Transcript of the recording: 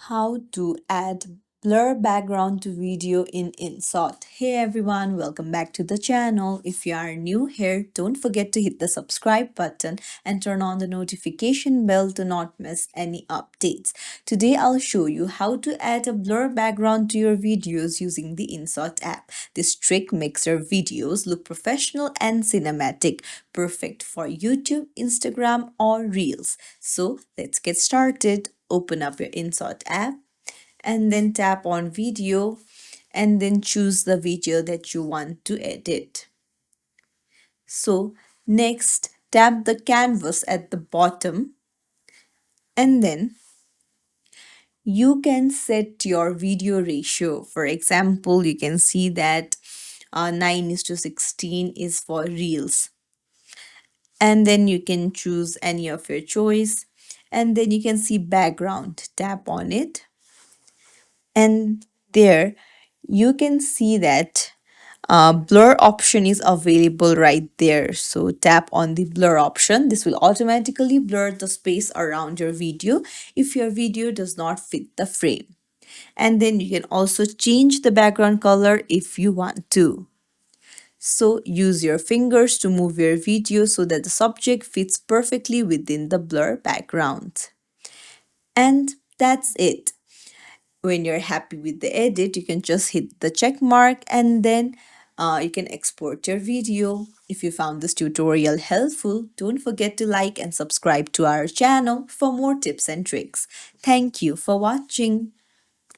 how to add blur background to video in Inshot. Hey everyone, welcome back to the channel. If you are new here, don't forget to hit the subscribe button and turn on the notification bell to not miss any updates. Today I'll show you how to add a blur background to your videos using the Inshot app. This trick makes your videos look professional and cinematic, perfect for YouTube, Instagram or Reels. So let's get started. Open up your Inshot app and then tap on video and then choose the video that you want to edit. So next tap the canvas at the bottom and then you can set your video ratio. For example, you can see that 9:16 is for Reels, and then you can choose any of your choice, and then you can see background. Tap on it and there you can see that blur option is available right there. So tap on the blur option. This will automatically blur the space around your video if your video does not fit the frame. And then you can also change the background color if you want to. So use your fingers to move your video so that the subject fits perfectly within the blur background. And that's it. When you're happy with the edit, you can just hit the check mark and then you can export your video. If you found this tutorial helpful, don't forget to like and subscribe to our channel for more tips and tricks. Thank you for watching.